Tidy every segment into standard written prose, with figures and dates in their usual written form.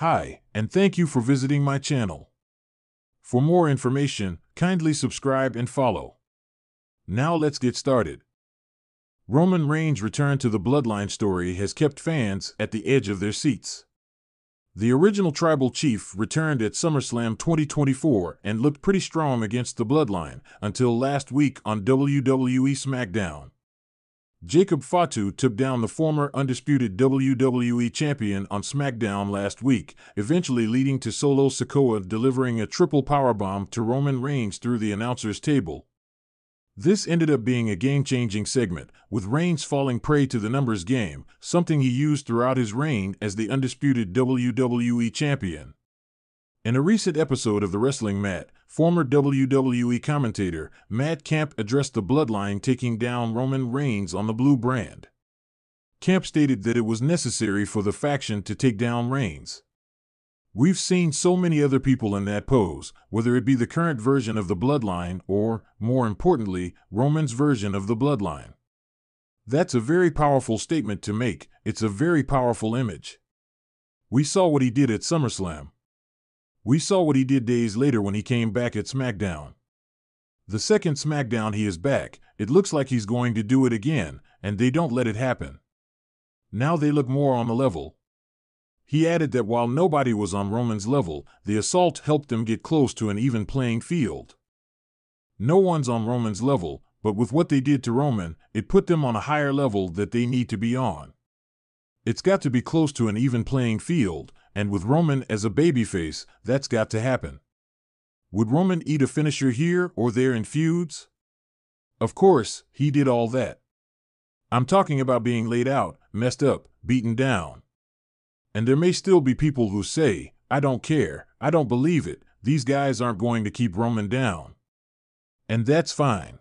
Hi, and thank you for visiting my channel. For more information, kindly subscribe and follow. Now let's get started. Roman Reigns' return to the Bloodline story has kept fans at the edge of their seats. The original tribal chief returned at SummerSlam 2024 and looked pretty strong against the Bloodline until last week on WWE SmackDown. Jacob Fatu took down the former undisputed WWE champion on SmackDown last week, eventually leading to Solo Sikoa delivering a triple powerbomb to Roman Reigns through the announcer's table. This ended up being a game-changing segment, with Reigns falling prey to the numbers game, something he used throughout his reign as the undisputed WWE champion. In a recent episode of The Wrestling Mat, former WWE commentator Matt Camp addressed the Bloodline taking down Roman Reigns on the Blue brand. Camp stated that it was necessary for the faction to take down Reigns. "We've seen so many other people in that pose, whether it be the current version of the Bloodline or, more importantly, Roman's version of the Bloodline. That's a very powerful statement to make. It's a very powerful image. We saw what he did at SummerSlam. We saw what he did days later when he came back at SmackDown. The second SmackDown he is back, it looks like he's going to do it again, and they don't let it happen. Now they look more on the level." He added that while nobody was on Roman's level, the assault helped them get close to an even playing field. "No one's on Roman's level, but with what they did to Roman, it put them on a higher level that they need to be on. It's got to be close to an even playing field, and with Roman as a babyface, that's got to happen. Would Roman eat a finisher here or there in feuds? Of course, he did all that. I'm talking about being laid out, messed up, beaten down. And there may still be people who say, I don't care, I don't believe it, these guys aren't going to keep Roman down. And that's fine.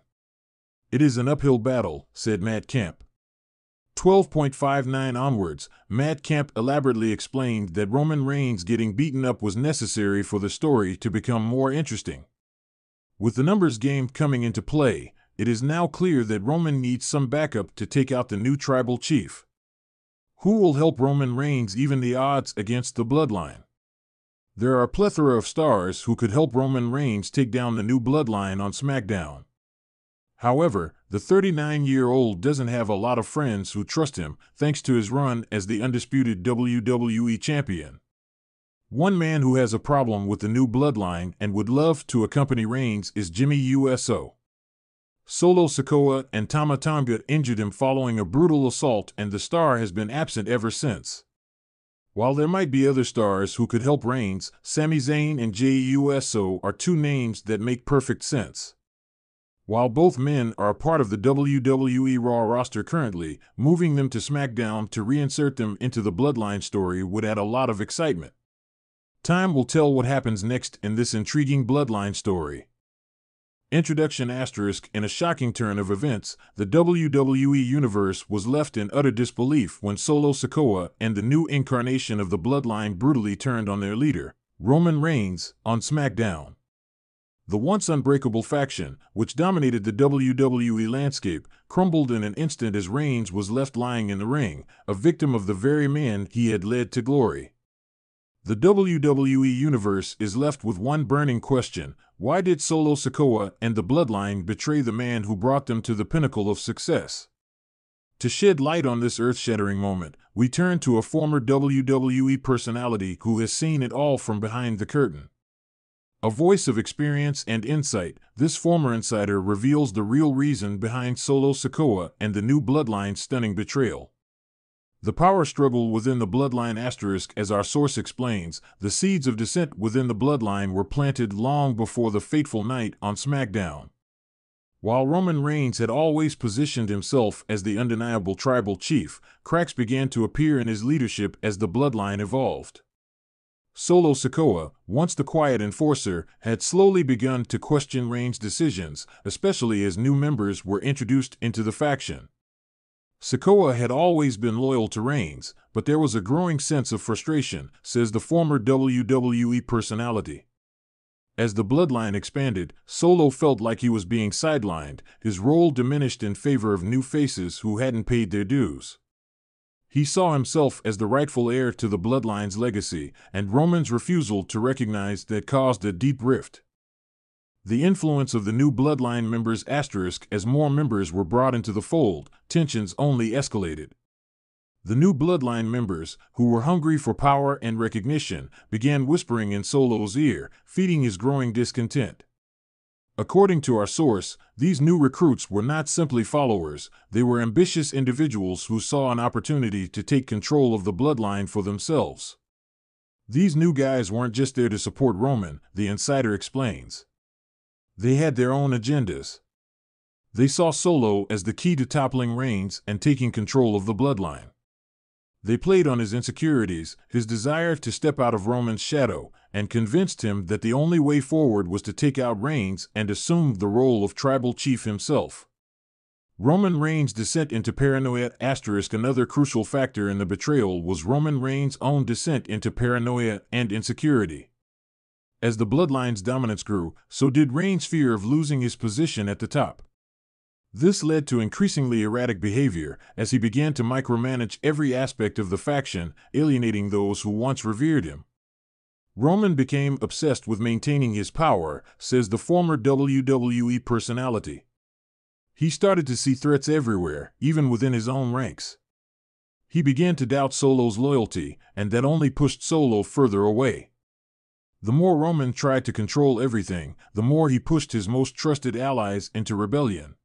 It is an uphill battle," said Matt Camp. 12.59 onwards, Matt Camp elaborately explained that Roman Reigns getting beaten up was necessary for the story to become more interesting. With the numbers game coming into play, it is now clear that Roman needs some backup to take out the new tribal chief. Who will help Roman Reigns even the odds against the Bloodline? There are a plethora of stars who could help Roman Reigns take down the new Bloodline on SmackDown. However, the 39-year-old doesn't have a lot of friends who trust him, thanks to his run as the undisputed WWE champion. One man who has a problem with the new Bloodline and would love to accompany Reigns is Jimmy Uso. Solo Sikoa and Tama Tonga injured him following a brutal assault, and the star has been absent ever since. While there might be other stars who could help Reigns, Sami Zayn and Jey Uso are two names that make perfect sense. While both men are a part of the WWE Raw roster currently, moving them to SmackDown to reinsert them into the Bloodline story would add a lot of excitement. Time will tell what happens next in this intriguing Bloodline story. Introduction ***. In a shocking turn of events, the WWE Universe was left in utter disbelief when Solo Sikoa and the new incarnation of the Bloodline brutally turned on their leader, Roman Reigns, on SmackDown. The once unbreakable faction, which dominated the WWE landscape, crumbled in an instant as Reigns was left lying in the ring, a victim of the very man he had led to glory. The WWE Universe is left with one burning question: why did Solo Sikoa and the Bloodline betray the man who brought them to the pinnacle of success? To shed light on this earth-shattering moment, we turn to a former WWE personality who has seen it all from behind the curtain. A voice of experience and insight, this former insider reveals the real reason behind Solo Sikoa and the new Bloodline's stunning betrayal. The power struggle within the Bloodline ***, as our source explains, the seeds of dissent within the Bloodline were planted long before the fateful night on SmackDown. While Roman Reigns had always positioned himself as the undeniable tribal chief, cracks began to appear in his leadership as the Bloodline evolved. Solo Sikoa, once the quiet enforcer, had slowly begun to question Reigns' decisions, especially as new members were introduced into the faction. Sikoa had always been loyal to Reigns, but there was a growing sense of frustration, says the former WWE personality. As the Bloodline expanded, Solo felt like he was being sidelined, his role diminished in favor of new faces who hadn't paid their dues. He saw himself as the rightful heir to the bloodline's legacy, and Roman's refusal to recognize that caused a deep rift. The influence of the new bloodline members * as more members were brought into the fold, tensions only escalated. The new bloodline members, who were hungry for power and recognition, began whispering in Solo's ear, feeding his growing discontent. According to our source, these new recruits were not simply followers, they were ambitious individuals who saw an opportunity to take control of the bloodline for themselves. These new guys weren't just there to support Roman, the insider explains. They had their own agendas. They saw Solo as the key to toppling Reigns and taking control of the bloodline. They played on his insecurities, his desire to step out of Roman's shadow, and convinced him that the only way forward was to take out Reigns and assume the role of tribal chief himself. Roman Reigns' descent into paranoia * another crucial factor in the betrayal was Roman Reigns' own descent into paranoia and insecurity. As the bloodline's dominance grew, so did Reigns' fear of losing his position at the top. This led to increasingly erratic behavior as he began to micromanage every aspect of the faction, alienating those who once revered him. Roman became obsessed with maintaining his power, says the former WWE personality. He started to see threats everywhere, even within his own ranks. He began to doubt Solo's loyalty, and that only pushed Solo further away. The more Roman tried to control everything, the more he pushed his most trusted allies into rebellion.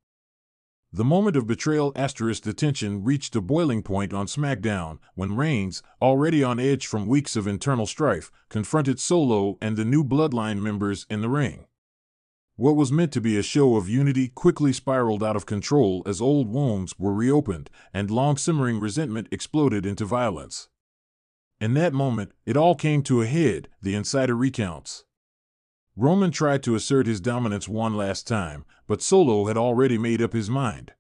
The moment of betrayal * the tension reached a boiling point on SmackDown when Reigns, already on edge from weeks of internal strife, confronted Solo and the new bloodline members in the ring. What was meant to be a show of unity quickly spiraled out of control as old wounds were reopened and long-simmering resentment exploded into violence. In that moment, it all came to a head, the insider recounts. Roman tried to assert his dominance one last time, but Solo had already made up his mind.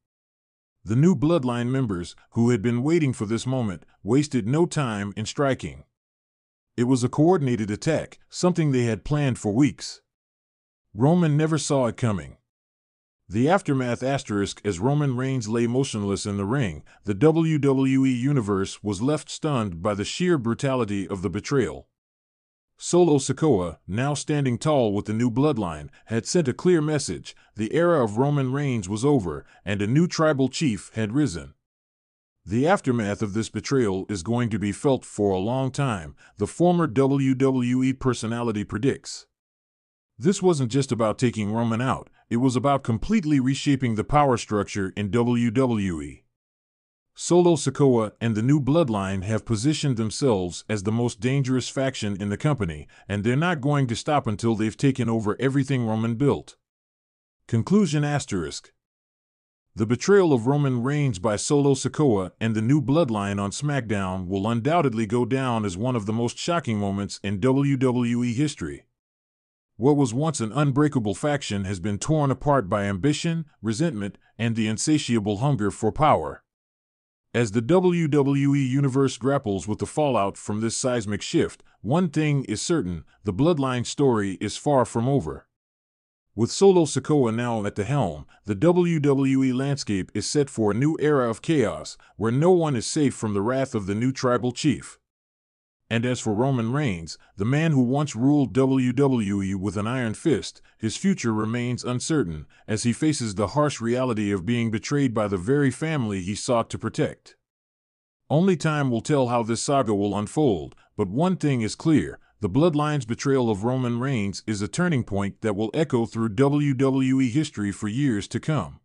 The new bloodline members, who had been waiting for this moment, wasted no time in striking. It was a coordinated attack, something they had planned for weeks. Roman never saw it coming. The aftermath * as Roman Reigns lay motionless in the ring, the WWE Universe was left stunned by the sheer brutality of the betrayal. Solo Sikoa, now standing tall with the new bloodline, had sent a clear message: the era of Roman Reigns was over, and a new tribal chief had risen. The aftermath of this betrayal is going to be felt for a long time, the former WWE personality predicts. This wasn't just about taking Roman out, it was about completely reshaping the power structure in WWE. Solo Sikoa and the new bloodline have positioned themselves as the most dangerous faction in the company, and they're not going to stop until they've taken over everything Roman built. Conclusion *. The betrayal of Roman Reigns by Solo Sikoa and the new bloodline on SmackDown will undoubtedly go down as one of the most shocking moments in WWE history. What was once an unbreakable faction has been torn apart by ambition, resentment, and the insatiable hunger for power. As the WWE Universe grapples with the fallout from this seismic shift, one thing is certain: the bloodline story is far from over. With Solo Sikoa now at the helm, the WWE landscape is set for a new era of chaos, where no one is safe from the wrath of the new tribal chief. And as for Roman Reigns, the man who once ruled WWE with an iron fist, his future remains uncertain, as he faces the harsh reality of being betrayed by the very family he sought to protect. Only time will tell how this saga will unfold, but one thing is clear: the bloodline's betrayal of Roman Reigns is a turning point that will echo through WWE history for years to come.